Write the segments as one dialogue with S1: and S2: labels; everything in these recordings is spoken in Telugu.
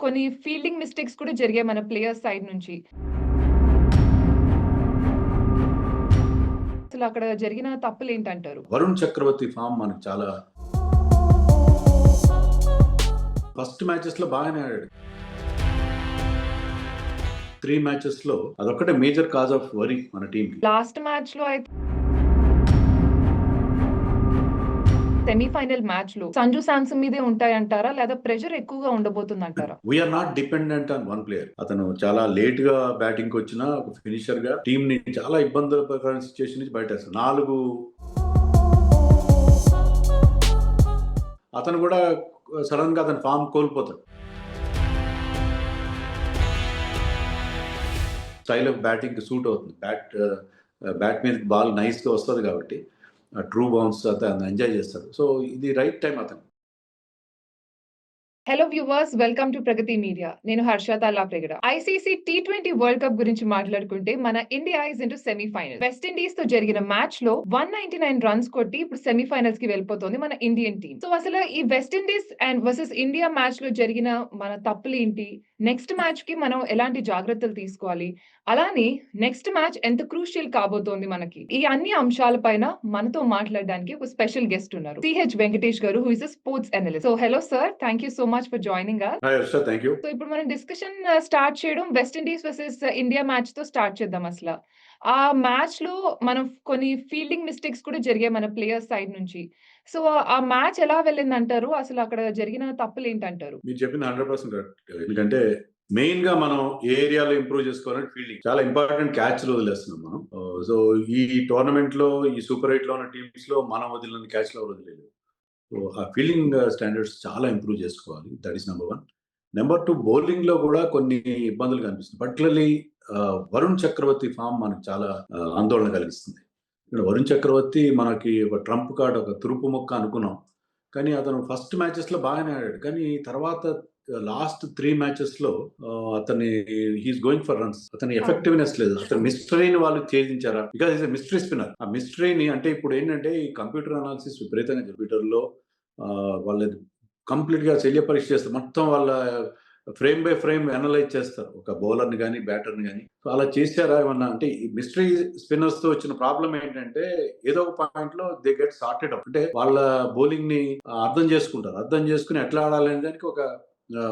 S1: కొన్ని ఫీల్డింగ్ మిస్టేక్స్ కూడా జరిగాయి మన ప్లేయర్స్ సైడ్ నుంచి. అసలు అక్కడ జరిగిన తప్పులేంటంటారు?
S2: వరుణ్ చక్రవర్తి ఫామ్ మనకు చాలా ఫస్ట్ మ్యాచెస్ లో బాగానే ఆడాడు. 3 మ్యాచెస్ లో అదొక్కటే మేజర్ కాజ్ ఆఫ్ వరీ మన టీమ్ కి.
S1: లాస్ట్ మ్యాచ్ లో అయితే సెమీఫైనల్ మ్యాచ్ లో సంజు శాంసన్ మీదే ఉంటాయంటారా, లేదా ప్రెషర్ ఎక్కువగా ఉండబోతుందంటారా?
S2: We are not dependent on one player. అతను చాలా లేట్ గా బ్యాటింగ్ వచ్చిన ఒక ఫినిషర్ గా టీమ్ ని చాలా ఇబ్బందుల సిచ్యుయేషన్ నుంచి బయటేస్తారు. 4 అతను కూడా సడన్ గా అతని ఫామ్ కోల్పోతాడు. స్టైల్ ఆఫ్ బ్యాటింగ్ సూట్ అవుతుంది. బ్యాట్ మీద బాల్ నైస్ గా వస్తుంది కాబట్టి ట్రూ బౌన్స్ అతను ఎంజాయ్ చేస్తాడు. సో ఇది రైట్ టైం అతను.
S1: Hello viewers, welcome to Pragati media. నేను Harshata Lapregada. ICC T20 world cup గురించి మాట్లాడుకుంటే మన India is into semifinal. West Indies తో జరిగిన మ్యాచ్ లో 199 రన్స్ కొట్టి ఇప్పుడు సెమీఫైనల్స్ కి వెళ్ళిపోతుంది మన ఇండియన్ టీమ్. సో అసలు ఈ west Indies and versus India match లో జరిగిన మన తప్పులు ఏంటి, నెక్స్ట్ మ్యాచ్ కి మనం ఎలాంటి జాగ్రత్తలు తీసుకోవాలి, అలానే నెక్స్ట్ మ్యాచ్ ఎంత క్రూషియల్ కాబోతోంది మనకి, ఈ అన్ని అంశాల పైన మనతో మాట్లాడడానికి ఒక స్పెషల్ గెస్ట్ ఉన్నారు, సిహెచ్ వెంకటేష్ గారు, who is a sports analyst. So hello sir, thank you so much for joining us.
S2: Hi Harsha, thank you.
S1: So ఇప్పుడు మనం డిస్కషన్ స్టార్ట్ చేయడం west Indies versus India match తో స్టార్ట్ చేద్దాం. అసలు ఆ మ్యాచ్ లో మనం కొన్ని ఫీల్డింగ్ మిస్టేక్స్ కూడా జరిగాయి మన ప్లేయర్స్ సైడ్ నుంచి. సో ఆ మ్యాచ్ ఎలా వెళ్ళింది అంటారు? అసలు అక్కడ జరిగిన తప్పులు ఏంటంటారు?
S2: మీరు చెప్పింది 100% కరెక్ట్. ఎందుకంటే మెయిన్ గా మనం ఏ ఏరియాలో ఇంప్రూవ్ చేసుకోవాలంటే ఫీల్డింగ్. చాలా ఇంపార్టెంట్ క్యాచ్ వదిలేస్తున్నాం మనం. సో ఈ టోర్నమెంట్ లో ఈ సూపర్ 8 లో ఉన్న టీమ్స్ లో మనం వదిలిన క్యాచ్ లో వదిలేదు. సో ఆ ఫీల్డింగ్ స్టాండర్డ్స్ చాలా ఇంప్రూవ్ చేసుకోవాలి. That is number 1. Number 2, bowling లో కూడా కొన్ని ఇబ్బందులు కనిపిస్తుంది. పర్టికులర్లీ వరుణ్ చక్రవర్తి ఫామ్ మనకు చాలా ఆందోళన కలిగిస్తుంది. ఇక్కడ వరుణ్ చక్రవర్తి మనకి ఒక ట్రంప్ కార్డ్, ఒక తురుపు మొక్క అనుకున్నాం. కానీ అతను ఫస్ట్ మ్యాచెస్ లో బాగానే ఆడాడు. కానీ తర్వాత లాస్ట్ 3 మ్యాచెస్ లో అతని హీస్ గోయింగ్ ఫర్ రన్స్. అతని ఎఫెక్టివ్నెస్ లేదు. అతను మిస్టరీని వాళ్ళు ఛేదించారా? Because is mystery spinner. ఆ మిస్టరీని అంటే ఇప్పుడు ఏంటంటే ఈ కంప్యూటర్ అనాలిసిస్ విపరీతంగా కంప్యూటర్ లో వాళ్ళది కంప్లీట్ గా శల్య పరీక్ష చేస్తారు. మొత్తం వాళ్ళ ఫ్రేమ్ బై ఫ్రేమ్ అనలైజ్ చేస్తారు, ఒక బౌలర్ని కానీ బ్యాటర్ని కానీ. సో అలా చేశారా ఏమన్నా అంటే ఈ మిస్టరీ స్పిన్నర్స్ తో వచ్చిన ప్రాబ్లం ఏంటంటే ఏదో ఒక పాయింట్ లో దే గెట్ సార్టెడ్ అవుట్. అంటే వాళ్ళ బౌలింగ్ ని అర్థం చేసుకుంటారు. అర్థం చేసుకుని ఎట్లా ఆడాలనే దానికి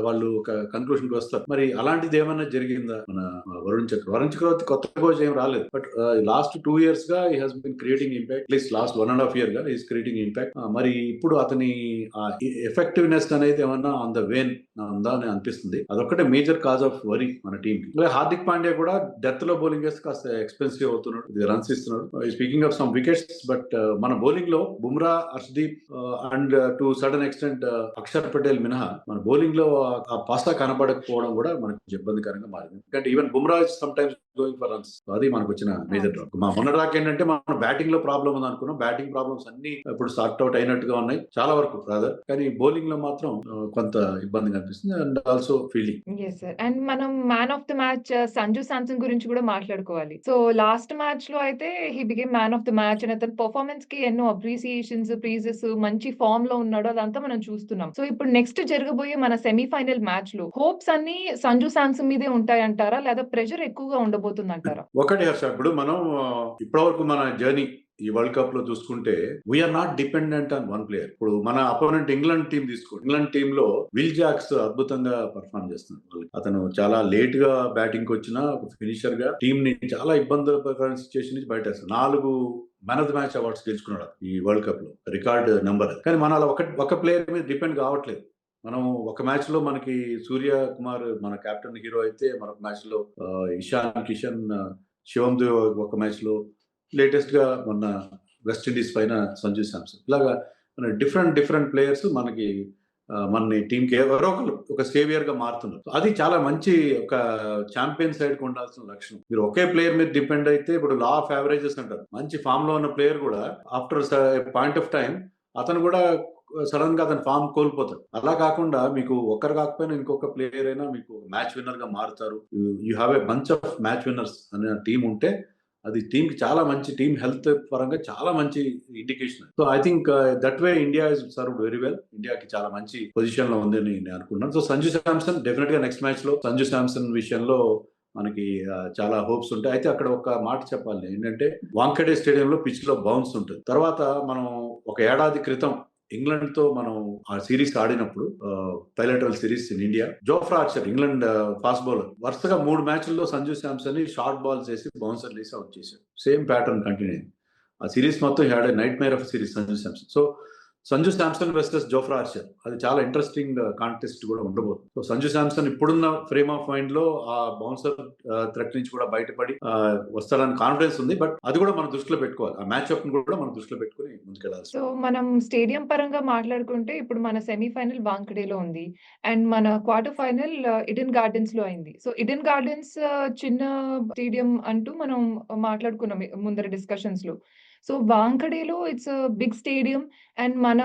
S2: వాళ్ళు ఒక కన్క్లూషన్ కి వస్తారు. మరి అలాంటిది ఏమన్నా జరిగిందా మన వరుణ్ చక్రవర్తి కొత్త కోచ్ ఏం రాలేదు. బట్ లాస్ట్ 2 years గా he has been creating impact. At least last 1.5 year గా ఈస్ క్రియేటింగ్ ఇంపాక్ట్. మరి ఇప్పుడు అతని ఎఫెక్టివ్నెస్ అనేది ఏమన్నా ఆన్ ద వేన్ ఉందా అని అనిపిస్తుంది. అదొక్కటే మేజర్ కాజ్ ఆఫ్ వరీ మన టీమ్ కి. హార్దిక్ పాండ్యా కూడా డెత్ లో బౌలింగ్ వేస్తే కాస్త ఎక్స్పెన్సివ్ అవుతున్నాడు, రన్స్ ఇస్తున్నాడు. Speaking of some wickets, but మన బౌలింగ్ లో Bumrah, Harshdeep and to certain extent Akshar Patel మినహా మన బౌలింగ్ లో ఆ పాస్తా కనబడకపోవడం కూడా మనకి ఇబ్బందికరంగా మారింది. ఎందుకంటే even Bumrah some times going for runs. అది మనకు వచ్చిన మేజర్ డ్రాప్. మా మొన్న దాకా ఏంటంటే మనం బ్యాటింగ్ లో ప్రాబ్లం ఉంది అనుకున్నాం. బ్యాటింగ్ ప్రాబ్లమ్స్ అన్ని ఇప్పుడు సార్ట్ అవుట్ అయినట్టుగా ఉన్నాయి చాలా వరకు రాదర్. కానీ బౌలింగ్ లో మాత్రం కొంత ఇబ్బంది కనిపిస్తుంది. And also fielding.
S1: yes sir. And మనం man of the match Sanju Samson గురించి కూడా మాట్లాడుకోవాలి. సో లాస్ట్ మ్యాచ్ లో అయితే he became man of the match. And అతని పర్ఫార్మెన్స్ కి ఎన్నో అప్రిసియేషన్స్, ప్రైజెస్, మంచి ఫామ్ లో ఉన్నాడు, అదంతా మనం చూస్తున్నాం. సో ఇప్పుడు నెక్స్ట్ జరగబోయే మన సెమీఫైనల్ మ్యాచ్ లో హోప్స్ అన్ని సంజు శాంసన్ మీదే ఉంటాయంటారా, లేదా ప్రెషర్ ఎక్కువగా ఉండబోతుందంటారా?
S2: ఒకటి హర్ష, ఇప్పుడు మనం ఇప్పటివరకు మన జర్నీ ఈ వరల్డ్ కప్ లో చూసుకుంటే we're not dependent on one player. ఇప్పుడు మన అపోనెంట్ ఇంగ్లాండ్ టీం తీసుకోండి. ఇంగ్లాండ్ టీమ్ లో విల్ జాక్స్ అద్భుతంగా పర్ఫార్మ్ చేస్తున్నాడు. అతను చాలా లేట్ గా బ్యాటింగ్ వచ్చిన ఒక ఫినిషర్ గా టీం ని చాలా ఇబ్బందుల సిచ్యుయేషన్ నుంచి బయటేస్తాడు. 4 man of the match awards గెలుచుకున్నాడు ఈ వరల్డ్ కప్ లో, రికార్డ్ నెంబర్. కానీ మన అలా ఒక ప్లేయర్ మీద డిపెండ్ కావట్లేదు. మనం ఒక మ్యాచ్ లో మనకి సూర్య కుమార్ మన కెప్టెన్ హీరో అయితే, మరొక మ్యాచ్ లో ఇషాన్ కిషన్, శివం దేవ్ ఒక మ్యాచ్ లో, లేటెస్ట్ గా మొన్న వెస్ట్ ఇండీస్ పైన సంజు శాంసన్. ఇలాగా మన డిఫరెంట్ ప్లేయర్స్ మనకి మన టీం కి ఎవరో ఒక సేవియర్ గా మారుతున్నారు. అది చాలా మంచి ఒక ఛాంపియన్ సైడ్ కు ఉండాల్సిన లక్షణం. మీరు ఒకే ప్లేయర్ మీద డిపెండ్ అయితే, ఇప్పుడు లా ఆఫ్ యావరేజెస్ అంటారు, మంచి ఫామ్ లో ఉన్న ప్లేయర్ కూడా ఆఫ్టర్ పాయింట్ ఆఫ్ టైం అతను కూడా సడన్ గా అతను ఫామ్ కోల్పోతాడు. అలా కాకుండా మీకు ఒక్కరు కాకపోయినా ఇంకొక ప్లేయర్ అయినా మీకు మ్యాచ్ విన్నర్ గా మారుతారు. You have a bunch of match winners అనే టీం ఉంటే అది టీంకి చాలా మంచి టీమ్ హెల్త్ పరంగా చాలా మంచి indication. So I think that way India is served very well. ఇండియాకి చాలా మంచి పొజిషన్ లో ఉందని నేను అనుకుంటున్నాను. సో సంజు శాంసన్ డెఫినెట్ గా నెక్స్ట్ మ్యాచ్ లో సంజు శాంసన్ విషయంలో మనకి చాలా హోప్స్ ఉంటాయి. అయితే అక్కడ ఒక మాట చెప్పాలి ఏంటంటే, వాంఖడే స్టేడియంలో పిచ్ లో బౌన్స్ ఉంటుంది. తర్వాత మనం ఒక ఏడాది క్రితం ఇంగ్లాండ్ తో మనం ఆ సిరీస్ ఆడినప్పుడు bilateral series in India, Jofra Archer England fast bowler వరుసగా 3 మ్యాచ్ల్లో సంజు శాంసన్ ని షార్ట్ బాల్స్ వేసి బౌన్సర్ వేసి అవుట్ చేశాడు. సేమ్ ప్యాటర్న్ కంటిన్యూ అయింది. ఆ సిరీస్ మొత్తం had a night of series Sanju Samson. So Sanju Samson versus Jofra Archer అది చాలా ఇంట్రెస్టింగ్ కాంటెస్ట్ కూడా ఉండబోతుంది. సో సంజు శాంసన్ ఇప్పుడున్న ఫ్రేమ్ ఆఫ్ మైండ్ లో ఆ బౌన్సర్ థ్రెట్ నుంచి కూడా బయటపడి వస్తాడని కాన్ఫిడెన్స్ ఉంది. బట్ అది కూడా మనం దృష్టిలో పెట్టుకోవాలి. ఆ మ్యాచ్ అప్ కూడా మనం దృష్టిలో పెట్టుకుని ముందుకెళ్ళాలి.
S1: సో మనం స్టేడియం పరంగా మాట్లాడుకుంటే ఇప్పుడు మన సెమీఫైనల్ వాంఖడేలో ఉంది. అండ్ మన క్వార్టర్ ఫైనల్ ఈడెన్ గార్డెన్స్ లో అయింది. సో ఈడెన్ గార్డెన్స్ చిన్న స్టేడియం అంటూ మనం మాట్లాడుకున్నాం ముందర డిస్కషన్స్ లో. సో వాంఖడేలో ఇట్స్ బిగ్ స్టేడియం అండ్ మన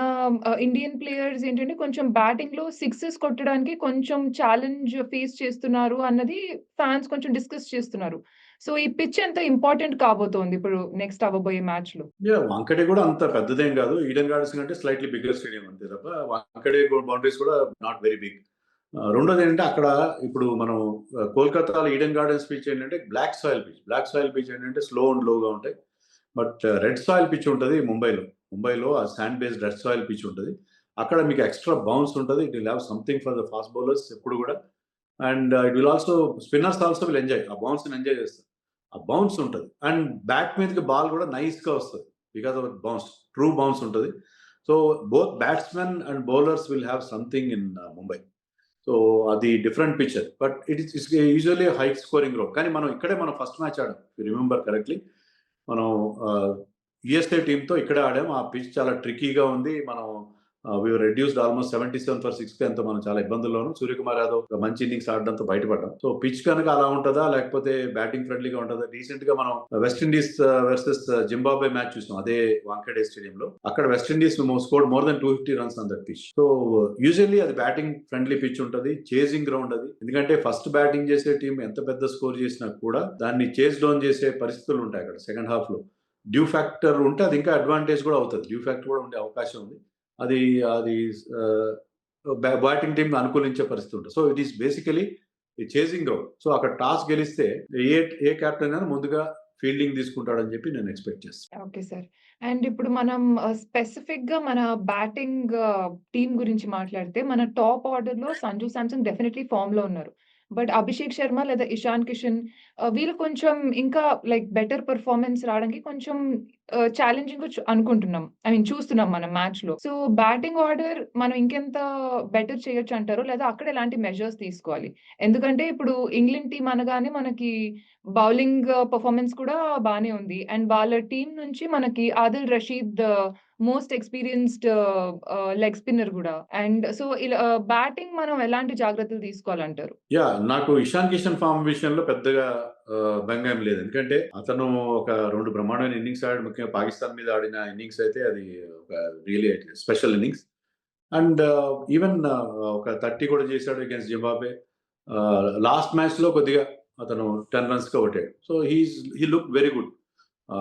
S1: ఇండియన్ ప్లేయర్స్ ఏంటంటే కొంచెం బ్యాటింగ్ లో సిక్సెస్ కొట్టడానికి కొంచెం ఛాలెంజ్ ఫేస్ చేస్తున్నారు అన్నది ఫ్యాన్స్ కొంచెం డిస్కస్ చేస్తున్నారు. సో ఈ పిచ్ ఎంత ఇంపార్టెంట్ కాబోతోంది ఇప్పుడు నెక్స్ట్ అవ్వబోయే మ్యాచ్ లో?
S2: వాంఖడే కూడా అంత పెద్దదేం కాదు. ఈడెన్ గార్డెన్స్ కంటే స్లైట్లీ బిగ్గర్ స్టేడియం అంతే తప్ప వాంఖడే బౌండరీస్ కూడా నాట్ వెరీ బిగ్. రెండోది ఏంటంటే అక్కడ ఇప్పుడు మనం కోల్కతాలో ఈడెన్ గార్డెన్స్ పిచ్ ఏంటంటే black soil pitch. Black soil pitch ఏంటంటే స్లో అండ్ లోగా ఉంటాయి. బట్ రెడ్ సాయిల్ పిచ్ ఉంటుంది ముంబైలో ఆ sand based red soil pitch ఉంటుంది. అక్కడ మీకు ఎక్స్ట్రా బౌన్స్ ఉంటుంది. It will have something for the fast bowlers ఎప్పుడు కూడా. And it will also spinners also will enjoy. ఆ బౌన్స్ ఎంజాయ్ చేస్తారు. ఆ బౌన్స్ ఉంటుంది. అండ్ బ్యాట్ మీదకి బాల్ కూడా నైస్ గా వస్తుంది because of bounce. True bounce ఉంటుంది. So both batsmen and bowlers will have something in Mumbai. So అది different picture. But it is usually high scoring road. కానీ మనం ఇక్కడే మనం ఫస్ట్ మ్యాచ్ ఆడాం. రిమెంబర్ కరెక్ట్లీ మనం యుఎస్ఏ టీంతో ఇక్కడే ఆడాం. ఆ పిచ్ చాలా ట్రికీగా ఉంది. మనం వీ రెడ్యూస్డ్ ఆల్మోస్ట్ 77 for 6 ఎంతో మనం చాలా ఇబ్బందుల్లోను. సూర్యకుమార్ యాదవ్ మంచి ఇన్నింగ్స్ ఆడడంతో బయటపడ్డాం. సో పిచ్ కనుక అలా ఉంటుందా లేకపోతే బ్యాటింగ్ ఫ్రెండ్లీగా ఉంటుందా? రీసెంట్ గా మనం వెస్టిండీస్ వర్సెస్ జింబాబ్వే మ్యాచ్ చూసాం అదే వాంఖడే స్టేడియంలో. అక్కడ West Indies scored more than 250 runs on that pitch. So usually అది బ్యాటింగ్ ఫ్రెండ్లీ పిచ్ ఉంటుంది. చేజింగ్ గ్రౌండ్ అది. ఎందుకంటే ఫస్ట్ బ్యాటింగ్ చేసే టీం ఎంత పెద్ద స్కోర్ చేసినా కూడా దాన్ని చేజ్ డౌన్ చేసే పరిస్థితులు ఉంటాయి అక్కడ సెకండ్ హాఫ్ లో. డ్యూ ఫ్యాక్టర్ ఉంటే అది ఇంకా అడ్వాంటేజ్ కూడా అవుతుంది. డ్యూ ఫ్యాక్టర్ కూడా ఉండే అవకాశం ఉంది. అది అది బ్యాటింగ్ టీం అనుకూలించే పరిస్థితి ఉంటుంది. So it is basically chasing ground. So అక్కడ టాస్ గెలిస్తే ఏ కెప్టెన్ అయినా ముందుగా ఫీల్డింగ్ తీసుకుంటాడని చెప్పి నేను ఎక్స్పెక్ట్ చేస్తాను.
S1: Okay sir. అండ్ ఇప్పుడు మనం స్పెసిఫిక్ గా మన బ్యాటింగ్ టీమ్ గురించి మాట్లాడితే మన టాప్ ఆర్డర్ లో సంజు శాంసన్ డెఫినెట్లీ ఫామ్ లో ఉన్నారు. బట్ అభిషేక్ శర్మ లేదా ఇషాన్ కిషన్ వీళ్ళు కొంచెం ఇంకా లైక్ బెటర్ పెర్ఫార్మెన్స్ రావడానికి కొంచెం ఛాలెంజింగ్ అనుకుంటున్నాం. ఐ మీన్ చూస్తున్నాం మనం మ్యాచ్ లో. సో బ్యాటింగ్ ఆర్డర్ మనం ఇంకెంత బెటర్ చేయొచ్చు అంటారు? లేదా అక్కడ ఎలాంటి మెజర్స్ తీసుకోవాలి? ఎందుకంటే ఇప్పుడు ఇంగ్లాండ్ టీం అనగానే మనకి బౌలింగ్ పెర్ఫార్మెన్స్ కూడా బానే ఉంది. అండ్ వాళ్ళ టీం నుంచి మనకి Adil Rashid most experienced leg spinner గూడా. అండ్ సో ఇలా బ్యాటింగ్ మనం ఎలాంటి జాగ్రత్తలు తీసుకోవాలంటారు?
S2: నాకు ఇషాన్ కిషన్ ఫామ్ విషయంలో పెద్దగా బెంగ ఏం లేదు. ఎందుకంటే అతను ఒక 2 బ్రహ్మాండమైన ఇన్నింగ్స్ ఆడాడు. ముఖ్యంగా పాకిస్తాన్ మీద ఆడిన ఇన్నింగ్స్ అయితే అది ఒక really special innings. And even ఒక 30 కూడా చేశాడు అగైన్స్ జింబాబ్వే. లాస్ట్ మ్యాచ్ లో కొద్దిగా అతను 10 runs కొట్టాడు. So he look very good.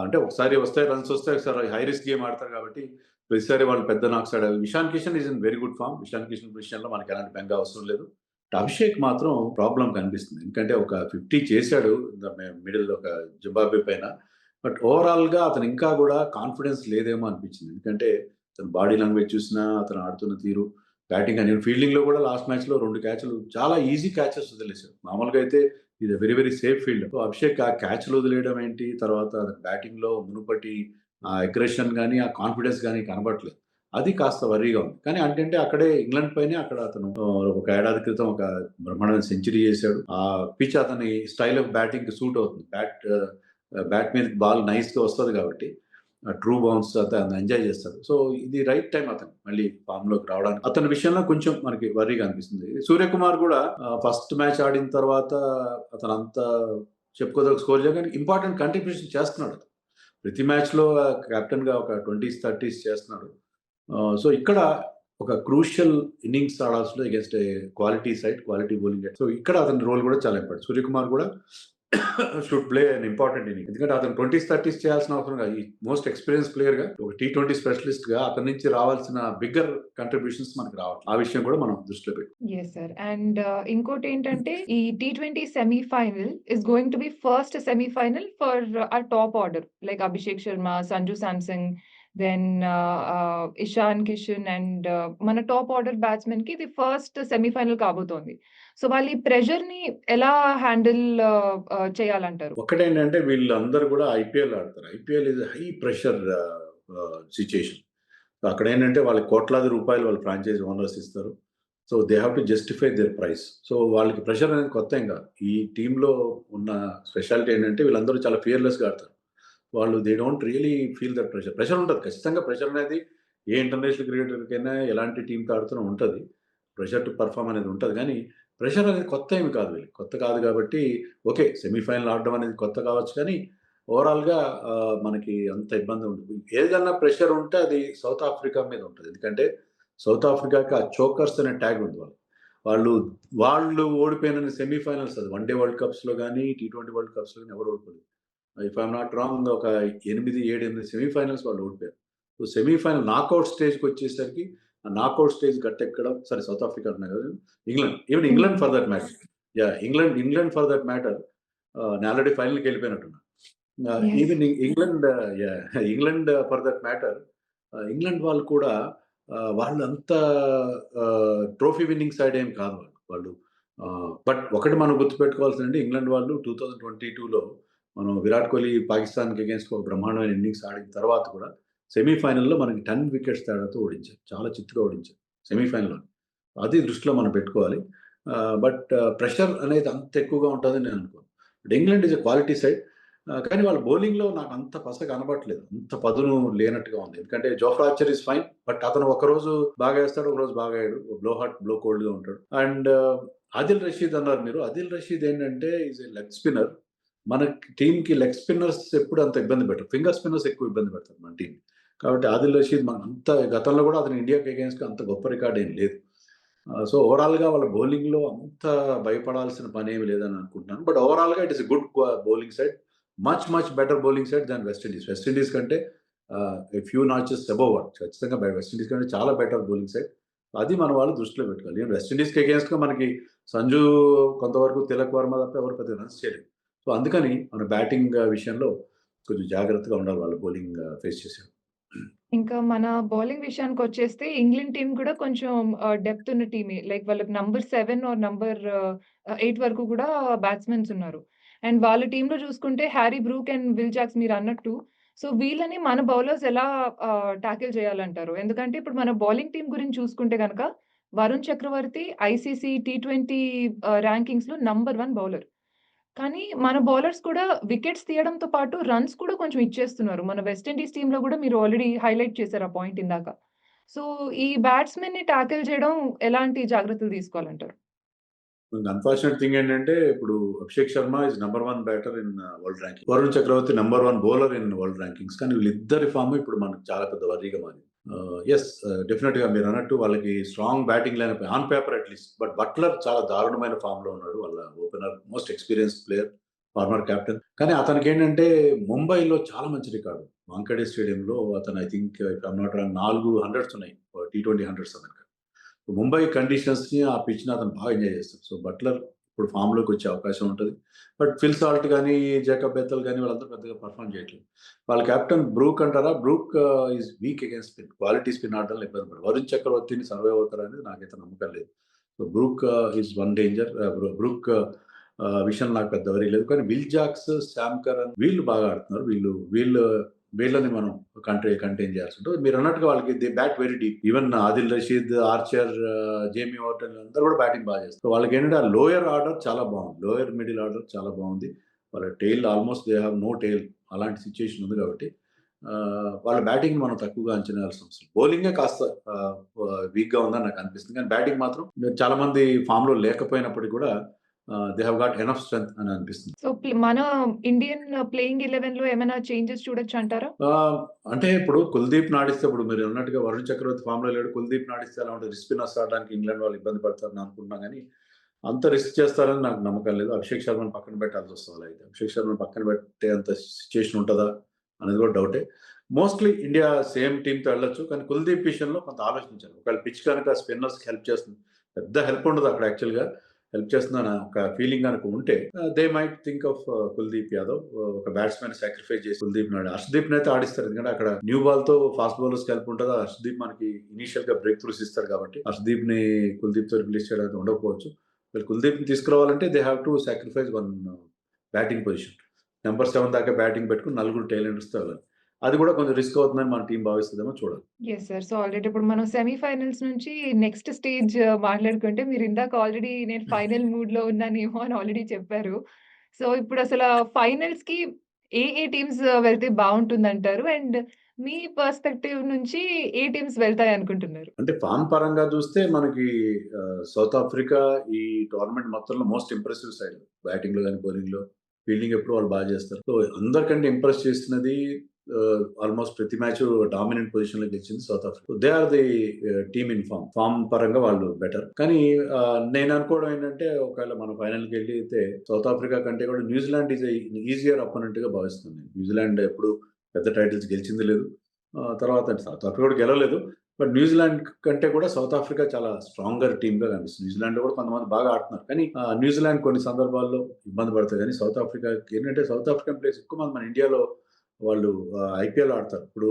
S2: అంటే ఒకసారి వస్తాయి రన్స్ వస్తాయి, ఒకసారి హై రిస్క్ గేమ్ ఆడతారు కాబట్టి ప్రతిసారి వాళ్ళు పెద్ద నాక్స్ ఆడారు. Ishan Kishan is in very good form. Ishan Kishan విషయంలో మనకి ఎలాంటి బెంగ అవసరం లేదు. అభిషేక్ మాత్రం ప్రాబ్లం కనిపిస్తుంది. ఎందుకంటే ఒక 50 చేశాడు మిడిల్ ఒక జింబాబ్వే పైన. బట్ ఓవరాల్ గా అతను ఇంకా కూడా కాన్ఫిడెన్స్ లేదేమో అనిపించింది. ఎందుకంటే అతను బాడీ లాంగ్వేజ్ చూసినా, అతను ఆడుతున్న తీరు, బ్యాటింగ్ అని ఫీల్డింగ్ లో కూడా లాస్ట్ మ్యాచ్ లో 2 క్యాచ్లు చాలా ఈజీ క్యాచెస్ వదిలేశాడు. మామూలుగా అయితే ఇది very very safe field. So Abhishek ఆ క్యాచ్లు వదిలేయడం ఏంటి, తర్వాత బ్యాటింగ్ లో మునుపటి ఆ అగ్రెషన్ కానీ ఆ కాన్ఫిడెన్స్ కానీ కనబడట్లేదు. అది కాస్త వర్రీగా ఉంది. కానీ అంటే అక్కడే ఇంగ్లాండ్ పైనే అక్కడ అతను ఒక ఏడాది క్రితం ఒక బ్రహ్మాండమైన సెంచరీ చేశాడు. ఆ పిచ్ అతని స్టైల్ ఆఫ్ బ్యాటింగ్ కి సూట్ అవుతుంది. బ్యాట్ మీద బాల్ నైస్ గా వస్తుంది కాబట్టి ట్రూ బౌన్స్ అతను ఎంజాయ్ చేస్తాడు. సో ఇది రైట్ టైం అతను మళ్ళీ ఫామ్ లోకి రావడానికి. అతని విషయంలో కొంచెం మనకి వర్రీగా అనిపిస్తుంది. సూర్యకుమార్ కూడా ఫస్ట్ మ్యాచ్ ఆడిన తర్వాత అతను అంత చెప్పుకోదగ్గ స్కోర్ చేయడానికి ఇంపార్టెంట్ కంట్రిబ్యూషన్ చేస్తున్నాడు. ప్రతి మ్యాచ్ లో కెప్టెన్ గా ఒక 20s 30s చేస్తున్నాడు. సో ఇక్కడ ఒక క్రూషియల్ ఇన్నింగ్స్ ఆడాల్సిన against quality side, quality bowling. So ఇక్కడ అతని రోల్ కూడా చాలా ఇంపార్టెంట్. సూర్యకుమార్ కూడా should play an important inning. ఎందుకంటే అతను 20s 30s చేయాల్సిన అవసరం కాదు. ఈ మోస్ట్ ఎక్స్పీరియన్స్ ప్లేయర్ గా, ఒక T20 స్పెషలిస్ట్ గా అతని నుంచి రావాల్సిన బిగ్గర్ కంట్రిబ్యూషన్స్ మనకి రావాలి. ఆ విషయం కూడా మనం దృష్టిలో పెట్టుకోవాలి.
S1: Yes sir. అండ్ ఇంకోటి ఏంటంటే ఈ T20 semifinal is going to be first semifinal for our top order like Abhishek Sharma, Sanju Samson, then Ishan Kishan and మన టాప్ ఆర్డర్ బ్యాట్స్మెన్ కి ఇది ఫస్ట్ సెమీఫైనల్ కాబోతోంది. సో వాళ్ళు ఈ ప్రెషర్ ని ఎలా హ్యాండిల్ చేయాలంటారు?
S2: ఒకటేంటంటే వీళ్ళందరూ కూడా ఐపీఎల్ ఆడతారు. IPL is high pressure situation. అక్కడ ఏంటంటే వాళ్ళకి కోట్లాది రూపాయలు వాళ్ళ ఫ్రాంచైజ్ ఓనర్స్ ఇస్తారు. So they have to justify their price. So వాళ్ళకి ప్రెషర్ అనేది కొత్త ఏం కాదు. ఈ టీంలో ఉన్న స్పెషాలిటీ ఏంటంటే వీళ్ళందరూ చాలా ఫియర్లెస్గా ఆడతారు. వాళ్ళు they don't really feel that pressure. Pressure ఉంటుంది ఖచ్చితంగా. ప్రెషర్ అనేది ఏ ఇంటర్నేషనల్ క్రికెటర్కైనా ఎలాంటి టీంతో ఆడుతూనే ఉంటుంది. ప్రెషర్ టు పర్ఫామ్ అనేది ఉంటుంది. కానీ ప్రెషర్ అనేది కొత్త ఏమి కాదు వీళ్ళకి. కొత్త కాదు కాబట్టి ఓకే, సెమీఫైనల్ ఆడడం అనేది కొత్త కావచ్చు. కానీ ఓవరాల్‌గా మనకి అంత ఇబ్బంది ఉండదు. ఏదన్నా ప్రెషర్ ఉంటే అది సౌత్ ఆఫ్రికా మీద ఉంటది. ఎందుకంటే సౌత్ ఆఫ్రికాకి ఆ చోకర్స్ అనే ట్యాగ్ ఉంది వాళ్ళకి. వాళ్ళు వాళ్ళు ఓడిపోయిన సెమీఫైనల్స్ అది వన్ డే వరల్డ్ కప్స్‌లో గాని, T20 వరల్డ్ కప్స్‌లో గాని ఎవరు ఓడిపోలేదు. If I am not wrong ఒక 8, 7, 8 సెమీఫైనల్స్ వాళ్ళు ఓడిపోయారు. సో సెమీఫైనల్ నాకౌట్ స్టేజ్‌కొచ్చేసరికి ఆ నాకౌట్ స్టేజ్ గట్టెక్కడం సౌత్ ఆఫ్రికా అంటున్నా కదా! England. Even England for that matter. Yeah! England for that matter నేను ఆల్రెడీ ఫైనల్‌కెళ్ళిపోయినట్టున్నా.
S1: Yes.
S2: Even England England for that matter England వాళ్ళు కూడా వాళ్ళంత ట్రోఫీ విన్నింగ్ సైడ్ ఏం కాదు వాళ్ళు. వాళ్ళు బట్ ఒకటి మనం గుర్తుపెట్టుకోవాల్సిందంటే ఇంగ్లాండ్ వాళ్ళు 2022లో మనం విరాట్ కోహ్లీ పాకిస్తాన్‌కి అగైన్స్ట్ ఒక బ్రహ్మాండమైన ఇన్నింగ్స్ ఆడిన తర్వాత కూడా సెమీఫైనల్‌లో మనకి 10 వికెట్స్ తేడాతో ఓడించారు. చాలా చిత్తుగా ఓడించారు సెమీఫైనల్‌లో. అది దృష్టిలో మనం పెట్టుకోవాలి. బట్ ప్రెషర్ అనేది అంత ఎక్కువగా ఉంటదని నేను అనుకోను. But England is a quality side. కానీ వాళ్ళ బౌలింగ్‌లో నాకు అంత పస కనబడట్లేదు. అంత పదును లేనట్టుగా ఉంది. ఎందుకంటే Jofra Archer is fine. But అతను ఒకరోజు బాగా ఏస్తాడు, ఒకరోజు బాగా ఏయడు. బ్లో హాట్, బ్లో కోల్డ్‌గా ఉంటాడు. అండ్ ఆదిల్ రషీద్ అన్నారు మీరు. ఆదిల్ రషీద్ ఏంటంటే ఈస్ ఎ లెగ్ స్పిన్నర్. మన టీమ్‌కి లెగ్ స్పిన్నర్స్ ఎప్పుడు అంత ఇబ్బంది పెట్టరు. ఫింగర్ స్పిన్నర్స్ ఎక్కువ ఇబ్బంది పెడతారు మన టీమ్‌ని. కాబట్టి ఆదిల్ రషీద్ మన అంత గతంలో కూడా అతను ఇండియాకి అగైన్స్ట్‌గా అంత గొప్ప రికార్డ్ ఏం లేదు. సో ఓవరాల్‌గా వాళ్ళ బౌలింగ్‌లో అంత భయపడాల్సిన పనేమి లేదని అనుకుంటున్నాను. బట్ ఓవరాల్‌గా it is a good bowling side. Much better bowling side than West Indies. West Indies కంటే a few notches above one. ఖచ్చితంగా వెస్ట్ ఇండీస్ కంటే చాలా బెటర్ బౌలింగ్ సైడ్. అది మన వాళ్ళు దృష్టిలో పెట్టుకోవాలి. వెస్ట్ ఇండీస్‌కి అగైన్స్ట్‌గా మనకి సంజు కొంతవరకు, తిలక్ వర్మ తప్ప ఎవరు పెద్దగా రన్స్ చేయలేరు. సో అందుకని మన బ్యాటింగ్ విషయంలో కొంచెం జాగ్రత్తగా ఉండాలి వాళ్ళు బౌలింగ్ ఫేస్ చేసేటప్పుడు.
S1: ఇంకా మన బౌలింగ్ విషయానికొచ్చేస్తే ఇంగ్లాండ్ టీమ్ కూడా కొంచెం డెప్త్ ఉన్న టీమే. లైక్ వాళ్ళకి నంబర్ 7 ఆర్ నంబర్ 8 వరకు కూడా బ్యాట్స్‌మెన్స్ ఉన్నారు. అండ్ వాళ్ళ టీమ్‌లో చూసుకుంటే Harry Brook and Will Jacks మీరన్నట్టు. సో వీళ్ళని మన బౌలర్స్ ఎలా టాకిల్ చేయాలంటారు? ఎందుకంటే ఇప్పుడు మన బౌలింగ్ టీమ్ గురించి చూసుకుంటే గనక వరుణ్ చక్రవర్తి ఐసీసీ టీ20 ర్యాంకింగ్స్‌లో నంబర్ 1 బౌలర్. కానీ మన బౌలర్స్ కూడా వికెట్స్ తీయడంతో పాటు రన్స్ కూడా కొంచెం ఇచ్చేస్తున్నారు. మన వెస్ట్ ఇండీస్ టీమ్‌లో గూడా మీరు ఆల్రెడీ హైలైట్ చేసారు ఆ పాయింట్ ఇందాక. సో, ఈ బ్యాట్స్‌మెన్‌ని టాకిల్ చేయడం ఎలాంటి జాగ్రత్తలు తీసుకోవాలంటారు?
S2: అన్ఫార్చునేట్ థింగ్ ఏంటంటే ఇప్పుడు Abhishek Sharma is number 1 batter in world ranking. Varun Chakravarthy number 1 bowler in world rankings. కానీ వీళ్ళిద్దరి ఫార్మ్ ఇప్పుడు మనకు చాలా పెద్ద వర్రీగా మారింది. యెస్, డెఫినిట్‌గా మీరన్నట్టు వాళ్ళకి strong batting lineup on paper at least. But Buttler చాలా దారుణమైన ఫార్మ్‌లో ఉన్నాడు. వాళ్ళ opener most experienced player, former captain. కానీ అతనికేంటంటే ముంబైలో చాలా మంచి రికార్డు. వాంఖేడే స్టేడియంలో అతను I think if I am not wrong 4 hundreds ఉన్నాయి. T20 హండ్రెడ్స్ అతనికి. ముంబై కండిషన్స్‌ని, ఆ పిచ్‌ని అతను బాగా ఎంజాయ్ చేస్తాడు. సో, బట్లర్ ఇప్పుడు ఫామ్‌లోకి వచ్చే అవకాశం ఉంటది. బట్ ఫిల్ సాల్ట్ గాని, జేకబ్ బెథెల్ గాని వాళ్ళందరూ పెద్దగా పెర్ఫార్మ్ చేయట్లేదు. వాళ్ళ కెప్టెన్ బ్రూక్ అంటారా? Brook is weak against spin. Quality spin ఆడడంలో ఇబ్బంది పడతాడు. వరుణ్ చక్రవర్తిని సర్వైవ్ అవుతారనేది నాకైతే నమ్మకం లేదు. So, Brook is one danger. Brook విషయంలో నాకు పెద్ద వరీ లేదు. కానీ విల్ జాక్స్, శామ్ కరన్ వీళ్ళు బాగా ఆడుతున్నారు. వీళ్ళని మనం కంటైన్ చేయాల్సి ఉంటుంది. మీరన్నట్టుగా వాళ్ళకి they bat very deep. Even Adil Rashid, Archer, Jamie Overton అందరూ కూడా బ్యాటింగ్ బాగా చేస్తారు. వాళ్ళకేంటంటే ఆ లోయర్ ఆర్డర్ చాలా బాగుంది. లోయర్ మిడిల్ ఆర్డర్ చాలా బాగుంది. వాళ్ళ tail almost they have no tail. అలాంటి సిట్యుయేషన్ ఉంది కాబట్టి వాళ్ళ బ్యాటింగ్ మనం తక్కువగా అంచనా వేయాల్సిన అవసరం. బౌలింగే కాస్త వీక్‌గా ఉందని నాకు అనిపిస్తుంది. కానీ బ్యాటింగ్ మాత్రం చాలా మంది ఫామ్‌లో లేకపోయినప్పటికి కూడా they have got enough strength అని అనిపిస్తుంది.
S1: సో, మన ఇండియన్ ప్లేయింగ్ 11లో ఏమైనా చేంజెస్ చూడొచ్చంటారా?
S2: అంటే ఇప్పుడు కుల్దీప్ నాడిస్తే ఇప్పుడు మీరన్నట్టుగా వరుణ్ చక్రవర్తి ఫామ్‌లో లేడు. కుల్దీప్ నాడిస్తే ఎలా ఉంటది? స్పిన్నర్స్ ఆడడానికి ఇంగ్లాండ్ వాళ్ళు ఇబ్బంది పడతారని అనుకుంటున్నా గానీ, అంత రిస్క్ చేస్తారని నాకు నమ్మకం లేదు. అభిషేక్ శర్మని పక్కన పెట్టాల్సొస్తది అలా అయితే. అభిషేక్ శర్మని పక్కన పెట్టేంత సిట్యుయేషన్ ఉంటదా అనేది కూడా డౌటే. మోస్ట్‌లీ ఇండియా సేమ్ టీమ్‌తో వెళ్ళొచ్చు. కానీ కుల్దీప్ విషయంలో కొంత ఆలోచించాలి. ఒకవేళ పిచ్ కనుక స్పిన్నర్స్‌కి హెల్ప్ చేస్తుంది. పెద్ద హెల్ప్ ఉండదు అక్కడ యాక్చువల్‌గా. హెల్ప్ చేస్తుందన్న ఒక ఫీలింగ్ గనుక ఉంటే they might think of Kuldeep Yadav. ఒక బ్యాట్స్‌మెన్ సాక్రిఫైస్ చేసి కుల్దీప్‌ని హర్షదీప్‌నైతే ఆడిస్తారు. ఎందుకంటే అక్కడ న్యూ బాల్‌తో ఫాస్ట్ బౌలర్స్‌కి హెల్ప్ ఉంటదా? హర్షదీప్ మనకి ఇనీషియల్‌గా బ్రేక్ త్రూస్ ఇస్తాడు కాబట్టి హర్షదీప్‌ని కుల్దీప్‌తో రిప్లేస్ చేయడానికి ఉండకపోవచ్చు. వీళ్ళు కుల్దీప్‌ని తీసుకురావాలంటే they have to sacrifice one batting position. Number 7 దాకా బ్యాటింగ్ పెట్టుకొని నలుగురు టైలెండర్స్‌తో వెళ్ళాలి. అది కూడా కొంచెం రిస్క్ అవుతుందని మన టీమ్ భావిస్తదేమో చూడాలి.
S1: Yes sir. సో, ఆల్రెడీ ఇప్పుడు మనం సెమీ ఫైనల్స్ నుంచి నెక్స్ట్ స్టేజ్ మాట్లాడుకుంటే మీరిందాక ఆల్రెడీ నేను ఫైనల్ మూడ్‌లో ఉన్నానేమో అని ఆల్రెడీ చెప్పారు. సో, ఇప్పుడసల ఫైనల్స్‌కి ఏ టీమ్స్ వెళ్తే బావుంటుందంటారు? అండ్ మీ పర్స్‌పెక్టివ్ నుంచి ఏ టీమ్స్ వెళ్తాయనుకుంటున్నారు?
S2: అంటే ఫార్మ్ పరంగా చూస్తే మనకి సౌత్ ఆఫ్రికా ఈ టోర్నమెంట్ మొత్తంలో మోస్ట్ ఇంప్రెసివ్ సైడ్. బ్యాటింగ్‌లో గాని, బౌలింగ్‌లో, ఫీల్డింగ్ ఎప్పుడు వాళ్ళు బాగా చేస్తారు. సో, అందరికంటే ఇంప్రెస్ చేసినది ఆల్‌మోస్ట్ ప్రతి మ్యాచ్ డామినెంట్ పొజిషన్‌లో గెలిచింది South Africa. They are the team in form. Form పరంగా వాళ్ళు బెటర్. కానీ నేను అనుకోవడం ఏంటంటే ఒకవేళ మనం ఫైనల్‌కెళ్ళితే సౌత్ ఆఫ్రికా కంటే కూడా న్యూజిలాండ్ ఈస్ ఈజియర్ అపోనెంట్‌గా భావిస్తున్నాను నేను. న్యూజిలాండ్ ఎప్పుడు పెద్ద టైటిల్స్ గెలిచింది లేదు. తర్వాత సౌత్ ఆఫ్రికా కూడా గెలవలేదు. బట్ న్యూజిలాండ్ కంటే కూడా సౌత్ ఆఫ్రికా చాలా స్ట్రాంగర్ టీమ్‌గా కనిపిస్తుంది. న్యూజిలాండ్‌లో కూడా కొంతమంది బాగా ఆడుతున్నారు. కానీ న్యూజిలాండ్ కొన్ని సందర్భాల్లో ఇబ్బంది పడతాయి గానీ సౌత్ ఆఫ్రికాకి ఏంటంటే సౌత్ ఆఫ్రికన్ ప్లేయర్స్ ఎక్కువ మంది మన ఇండియాలో వాళ్ళు ఐపీఎల్ ఆడతారు. ఇప్పుడు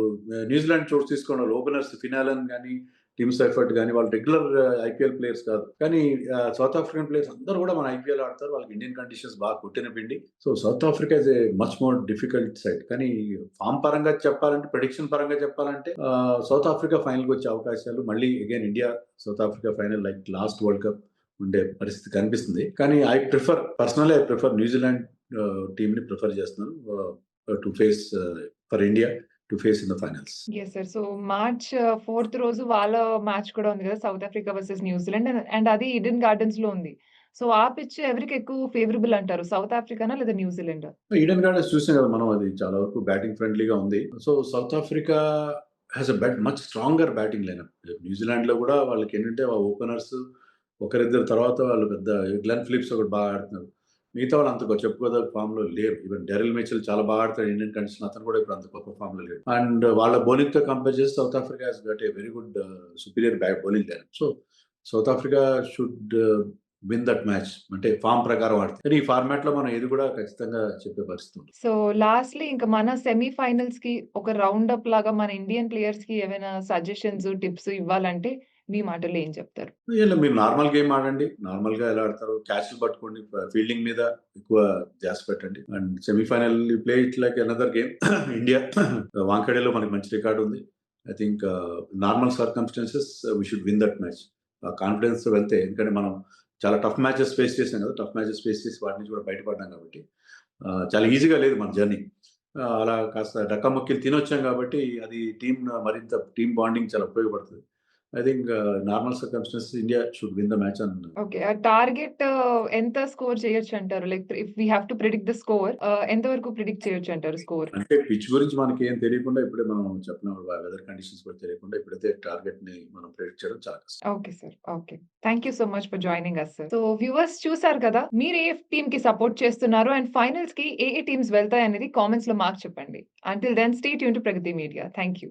S2: న్యూజిలాండ్ చోటు తీసుకోండి వాళ్ళ ఓపెనర్స్ ఫినాలన్ గాని, టిమ్ సైఫర్ట్ గాని వాళ్ళు రెగ్యులర్ ఐపీఎల్ ప్లేయర్స్ కాదు. కానీ సౌత్ ఆఫ్రికన్ ప్లేయర్స్ అందరూ కూడా మన ఐపీఎల్ ఆడతారు. వాళ్ళకి ఇండియన్ కండిషన్స్ బాగా కొట్టిన పిండి. So, South Africa is a much more difficult side. కానీ ఫార్మ్ పరంగా చెప్పాలంటే, ప్రెడిక్షన్ పరంగా చెప్పాలంటే సౌత్ ఆఫ్రికా ఫైనల్‌కి వచ్చే అవకాశాలు మళ్ళీ again India, south Africa final like last world cup ఉండే పరిస్థితి కనిపిస్తుంది. కానీ పర్సనల్లీ ఐ ప్రిఫర్ న్యూజిలాండ్ టీమ్‌ని ప్రిఫర్ చేస్తున్నాను. To face for India to face in the finals.
S1: Yes sir. So, March 4థ్ రోజు వాళ్ళ మ్యాచ్ కూడా ఉంది కదా! South Africa versus New Zealand and అది ఈడెన్ గార్డెన్స్‌లో ఉంది. సో, ఆ పిచ్ ఎవరికి ఎక్కువ ఫేవరబుల్ అంటారు? సౌత్ ఆఫ్రికానా లేదా న్యూజిలాండా?
S2: ఈడెన్ గార్డెన్స్ చూసాం కదా మనం, అది చాలా వరకు బ్యాటింగ్ ఫ్రెండ్లీగా ఉంది. So, South Africa has a much stronger batting lineup. న్యూజిలాండ్‌లో కూడా వాళ్ళకేంటంటే ఆ ఓపెనర్స్ ఒకరిద్దరు తర్వాత వాళ్ళు పెద్ద గ్లెన్ ఫిలిప్స్ ఒకడు బాగా ఆడుతున్నాడు. మిగతా వాళ్ళు అంత చెప్పుకోదగ్గ ఫామ్‌లో లేరు. ఈవెన్ డెరిల్ మిచెల్ చాలా బాగా ఆడతాడు ఇండియన్ కండిషన్. అతను కూడా ఇప్పుడు అంత గొప్ప ఫామ్‌లో లేడు. అండ్ వాళ్ళ బౌలింగ్‌తో కంపేర్ చేస్తే south Africa has got a very good superior bowling lineup. So, South Africa should win that match. అంటే ఫార్మ్ ప్రకారం ఆడితే. కానీ ఈ ఫార్మాట్‌లో మనం ఏది కూడా ఖచ్చితంగా చెప్పే పరిస్థితి ఉండదు.
S1: సో, లాస్ట్‌లీ ఇంక మన సెమీ ఫైనల్స్‌కి ఒక రౌండ్ అప్ లాగా మన ఇండియన్ ప్లేయర్స్‌కి ఏమైనా సజెషన్స్, టిప్స్ ఇవ్వాలంటే మీ మాటల్లో ఏం చెప్తారు?
S2: ఇలా మీరు నార్మల్ గేమ్ ఆడండి. నార్మల్‌గా ఎలా ఆడతారో క్యాచ్‌లు పట్టుకోండి. ఫీల్డింగ్ మీద ఎక్కువ ధ్యాస పెట్టండి. And semifinal you play it like another game. India వాంఖేడేలో మనకి మంచి రికార్డ్ ఉంది. I think normal circumstances we should win that match. కాన్ఫిడెన్స్‌తో వెళ్తే, ఎందుకంటే మనం చాలా టఫ్ మ్యాచెస్ ఫేస్ చేసాం కదా! టఫ్ మ్యాచెస్ ఫేస్ చేసి వాటి నుంచి కూడా బయటపడ్డాం కాబట్టి చాలా ఈజీగా లేదు మన జర్నీ. అలా కాస్త డక్కాముక్కీలు తినొచ్చాం కాబట్టి అది మరింత టీమ్ బాండింగ్ చాలా ఉపయోగపడుతది. I think normal circumstances India should win the match and
S1: okay. ఆ టార్గెట్ ఎంత స్కోర్ చేయొచ్చంటారు? Like if we have to predict the score ఎంత వరకు ప్రిడిక్ట్ చేయొచ్చంటారు స్కోర్?
S2: అంటే పిచ్ గురించి మనకేం తెలియకుండా ఇప్పుడే మనం చెప్పలేం. వెదర్ కండిషన్స్ కూడా తెలియకుండా ఇప్పుడైతే టార్గెట్‌ని మనం ప్రెడిక్ట్ చేయడం చాలా కష్టం.
S1: Okay sir. Okay. Thank you so much for joining us sir. So viewers చూసారు కదా! మీరు ఏ టీమ్‌కి సపోర్ట్ చేస్తున్నారు అండ్ ఫైనల్స్‌కి ఏ టీమ్స్ వెళ్తాయనేది కామెంట్స్‌లో మాకు చెప్పండి. Until then stay tuned to Pragati media. Thank you.